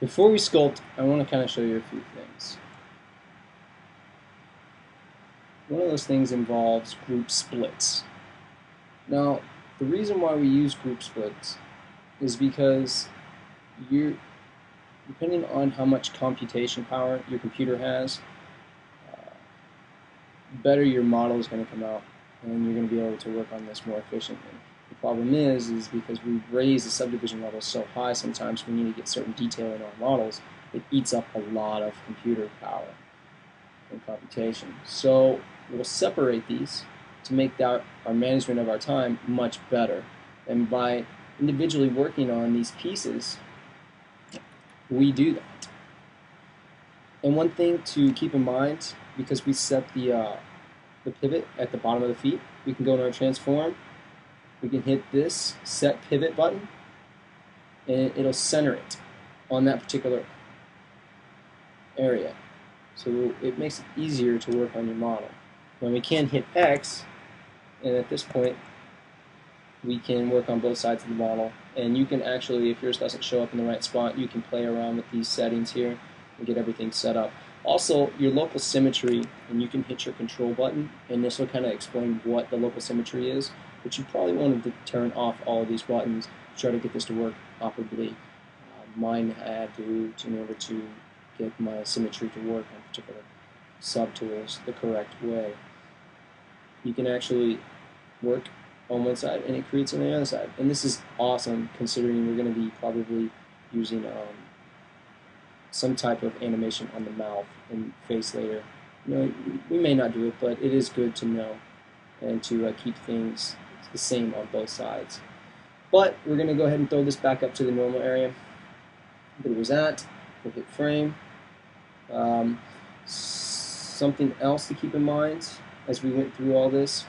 Before we sculpt, I want to kind of show you a few things. One of those things involves group splits. Now, the reason why we use group splits is because depending on how much computation power your computer has, better your model is going to come out, and you're going to be able to work on this more efficiently. The problem is because we raise the subdivision levels so high, sometimes we need to get certain detail in our models, it eats up a lot of computer power and computation. So we'll separate these to make our management of our time much better. And by individually working on these pieces, we do that. And one thing to keep in mind, because we set the pivot at the bottom of the feet, we can go to our transform, we can hit this set pivot button, and it'll center it on that particular area. So it makes it easier to work on your model. Then we can hit X, and at this point we can work on both sides of the model, and you can actually, if yours doesn't show up in the right spot, you can play around with these settings here and get everything set up. Also, your local symmetry, and you can hit your control button, and this will kind of explain what the local symmetry is, but you probably want to turn off all of these buttons to try to get this to work operably. Mine I had to in order to get my symmetry to work on particular subtools the correct way. You can actually work on one side and it creates it on the other side, and this is awesome considering we're going to be probably using some type of animation on the mouth and face later. You know, we may not do it, but it is good to know and to keep things the same on both sides. But we're going to go ahead and throw this back up to the normal area that it was at. We'll hit frame. Something else to keep in mind as we went through all this,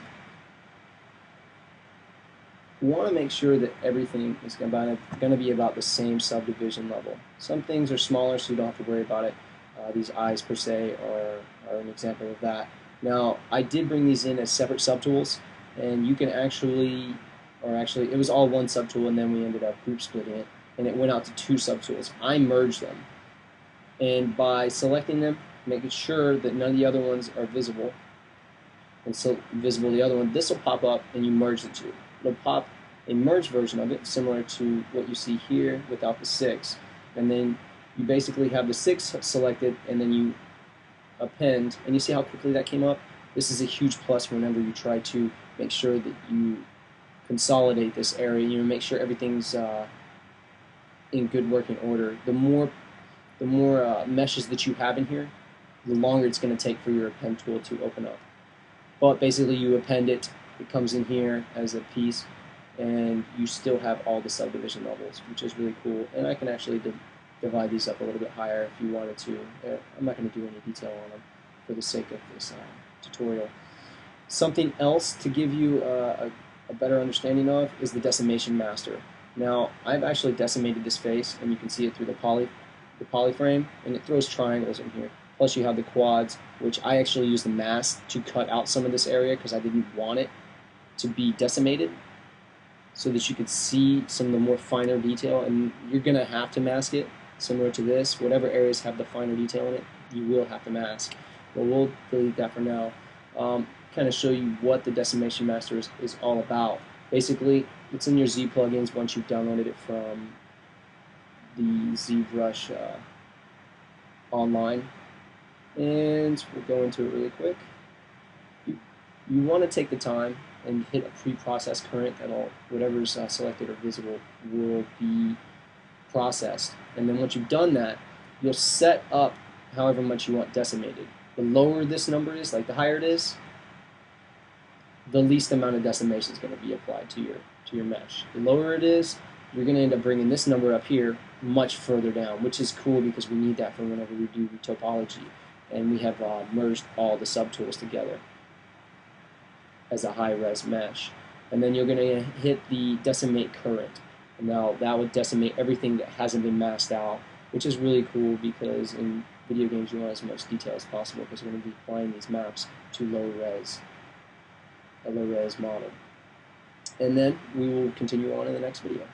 we want to make sure that everything is going to be about the same subdivision level. Some things are smaller, so you don't have to worry about it. These eyes per se are an example of that. Now, I did bring these in as separate subtools, and you can actually it was all one subtool, and then we ended up group splitting it, and it went out to two subtools. I merged them, and by selecting them, making sure that none of the other ones are visible, and so visible the other one, this will pop up, and you merge the two. It'll pop a merged version of it, similar to what you see here without the 6. And then you basically have the 6 selected, and then you append, and you see how quickly that came up? This is a huge plus whenever you try to make sure that you consolidate this area, you know, make sure everything's in good working order. The more meshes that you have in here, the longer it's going to take for your append tool to open up. But basically you append it, it comes in here as a piece, and you still have all the subdivision levels, which is really cool. And I can actually divide these up a little bit higher if you wanted to. I'm not going to do any detail on them for the sake of this tutorial. Something else to give you a better understanding of is the decimation master. Now, I've actually decimated this face, and you can see it through the poly frame, and it throws triangles in here. Plus you have the quads, which I actually used the mask to cut out some of this area because I didn't want it to be decimated, so that you could see some of the more finer detail, and you're going to have to mask it, similar to this. Whatever areas have the finer detail in it, you will have to mask. But we'll delete that for now. Kind of show you what the decimation master is all about. Basically, it's in your Z plugins once you've downloaded it from the ZBrush online. And we'll go into it really quick. You want to take the time and hit a pre-process current that'll, whatever's selected or visible will be processed. And then once you've done that, you'll set up however much you want decimated. The lower this number is, like the higher it is, the least amount of decimation is going to be applied to your mesh. The lower it is, you're going to end up bringing this number up here much further down, which is cool because we need that for whenever we do topology. And we have merged all the subtools together as a high-res mesh. And then you're going to hit the decimate current. And now that would decimate everything that hasn't been masked out, which is really cool because in video games you want as much detail as possible because we're going to be applying these maps to a low-res model. And then we will continue on in the next video.